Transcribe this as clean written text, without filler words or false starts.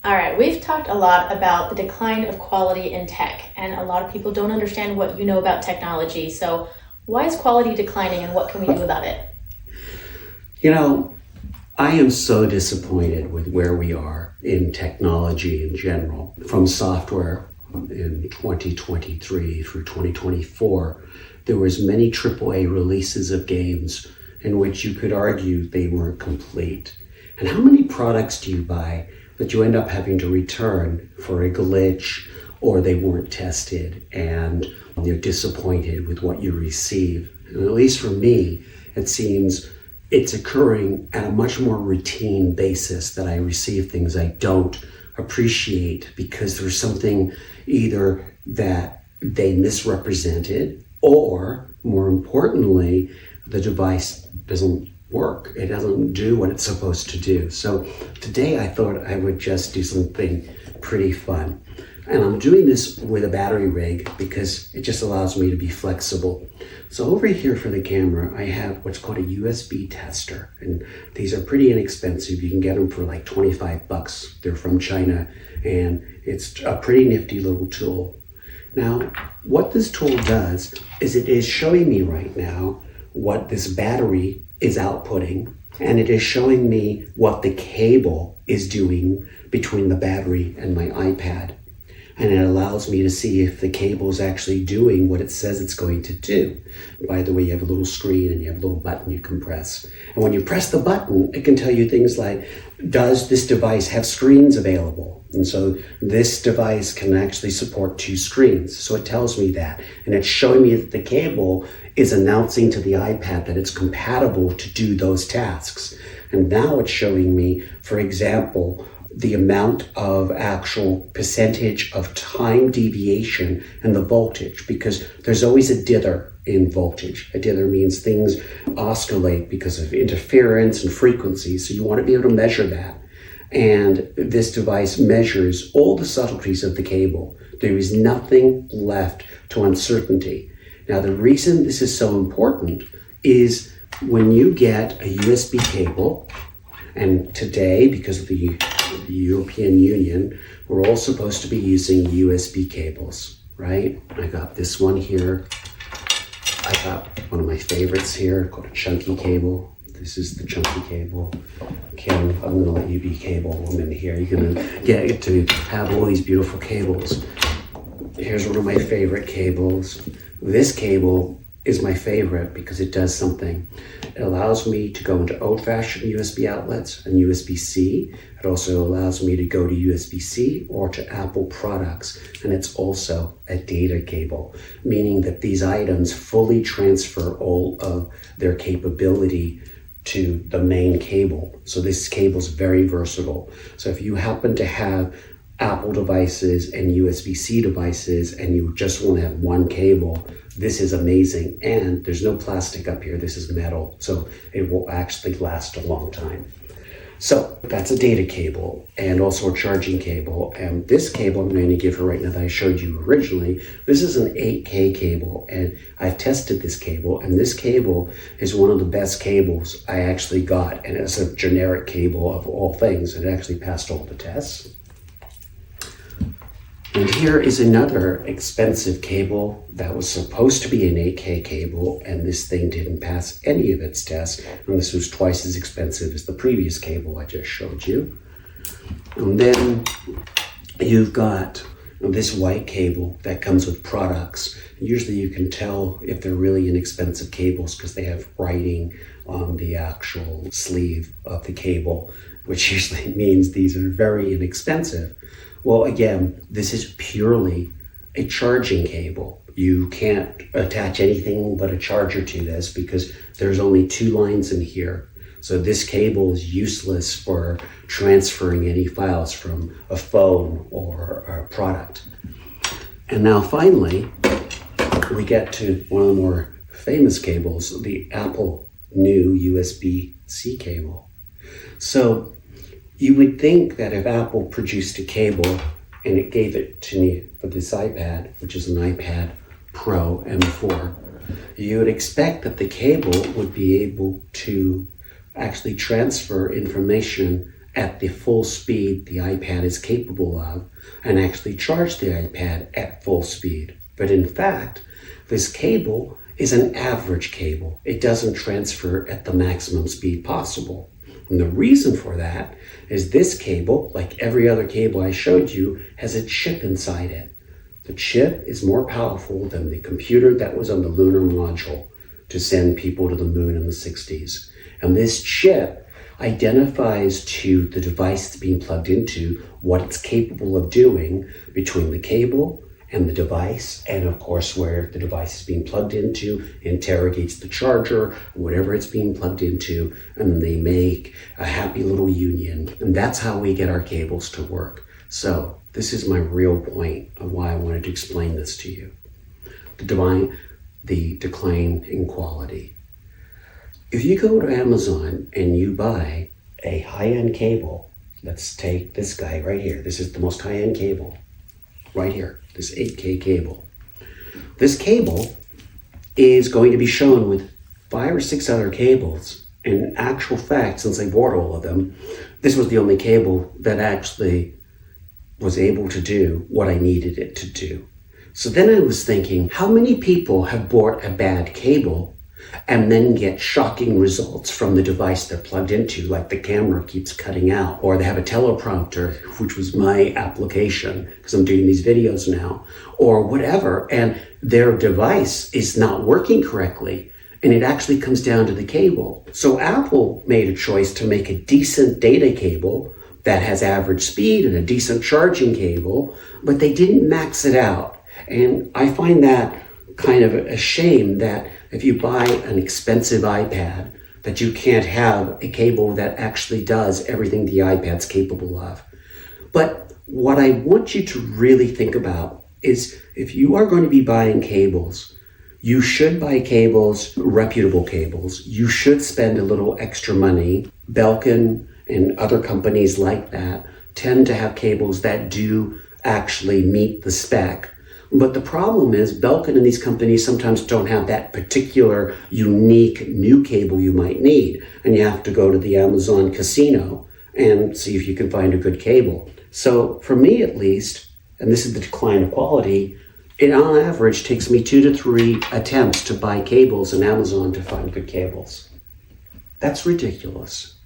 All right, we've talked a lot about the decline of quality in tech, and a lot of people don't understand what you know about technology. So why is quality declining and what can we do about it? You know, I am so disappointed with where we are in technology in general. From software in 2023 through 2024, there was many AAA releases of games in which you could argue they weren't complete. And how many products do you buy that you end up having to return for a glitch or they weren't tested and you're disappointed with what you receive? And at least for me, it seems it's occurring at a much more routine basis that I receive things I don't appreciate because there's something either that they misrepresented or, more importantly, the device doesn't work. It doesn't do what it's supposed to do. So today I thought I would just do something pretty fun. And I'm doing this with a battery rig because it just allows me to be flexible. So over here for the camera, I have what's called a USB tester. And these are pretty inexpensive. You can get them for like 25 bucks. They're from China and it's a pretty nifty little tool. Now, what this tool does is it is showing me right now what this battery is outputting, and it is showing me what the cable is doing between the battery and my iPad. And it allows me to see if the cable is actually doing what it says it's going to do. By the way, you have a little screen and you have a little button you can press. And when you press the button, it can tell you things like, does this device have screens available? And so this device can actually support 2 screens. So it tells me that. And it's showing me that the cable is announcing to the iPad that it's compatible to do those tasks. And now it's showing me, for example, the amount of actual percentage of time deviation and the voltage, because there's always a dither in voltage. A dither means things oscillate because of interference and frequency, so you want to be able to measure that. And this device measures all the subtleties of the cable. There is nothing left to uncertainty. Now, the reason this is so important is when you get a USB cable, and today, because of the European Union, we're all supposed to be using USB cables, right? I got this one here. I got one of my favorites here called a chunky cable. This is the chunky cable. Kim, I'm gonna let you be cable woman here. You're gonna get to have all these beautiful cables. Here's one of my favorite cables. This cable is my favorite because it does something. It allows me to go into old-fashioned USB outlets and USB-C. It also allows me to go to USB-C or to Apple products. And it's also a data cable, meaning that these items fully transfer all of their capability to the main cable. So this cable is very versatile. So if you happen to have Apple devices and USB-C devices and you just want to have one cable, this is amazing. And there's no plastic up here, this is metal, so it will actually last a long time. So that's a data cable and also a charging cable. And this cable I'm going to give her right now that I showed you originally, this is an 8K cable, and I've tested this cable, and this cable is one of the best cables I actually got, and it's a generic cable of all things, and it actually passed all the tests. And here is another expensive cable that was supposed to be an 8K cable, and this thing didn't pass any of its tests, and this was twice as expensive as the previous cable I just showed you. And then you've got this white cable that comes with products. Usually you can tell if they're really inexpensive cables because they have writing on the actual sleeve of the cable, which usually means these are very inexpensive. Well, again, this is purely a charging cable. You can't attach anything but a charger to this because there's only 2 lines in here. So this cable is useless for transferring any files from a phone or a product. And now finally, we get to one of the more famous cables, the Apple new USB-C cable. So you would think that if Apple produced a cable and it gave it to me for this iPad, which is an iPad Pro M4, you would expect that the cable would be able to actually transfer information at the full speed the iPad is capable of and actually charge the iPad at full speed. But in fact, this cable is an average cable. It doesn't transfer at the maximum speed possible. And the reason for that is this cable, like every other cable I showed you, has a chip inside it. The chip is more powerful than the computer that was on the lunar module to send people to the moon in the 60s. And this chip identifies to the device it's being plugged into what it's capable of doing between the cable and the device, and of course where the device is being plugged into, interrogates the charger, whatever it's being plugged into, and then they make a happy little union. And that's how we get our cables to work. So this is my real point of why I wanted to explain this to you. The decline in quality. If you go to Amazon and you buy a high-end cable, let's take this guy right here. This is the most high-end cable, right here, this 8K cable. This cable is going to be shown with 5 or 6 other cables. In actual fact, since I bought all of them, this was the only cable that actually was able to do what I needed it to do. So then I was thinking, how many people have bought a bad cable and then get shocking results from the device they're plugged into, like the camera keeps cutting out, or they have a teleprompter, which was my application because I'm doing these videos now, or whatever, and their device is not working correctly, and it actually comes down to the cable. So Apple made a choice to make a decent data cable that has average speed and a decent charging cable, but they didn't max it out. And I find that kind of a shame that if you buy an expensive iPad, that you can't have a cable that actually does everything the iPad's capable of. But what I want you to really think about is if you are going to be buying cables, you should buy cables, reputable cables. You should spend a little extra money. Belkin and other companies like that tend to have cables that do actually meet the spec. But the problem is Belkin and these companies sometimes don't have that particular unique new cable you might need. And you have to go to the Amazon casino and see if you can find a good cable. So for me at least, and this is the decline of quality, it on average takes me 2 to 3 attempts to buy cables in Amazon to find good cables. That's ridiculous.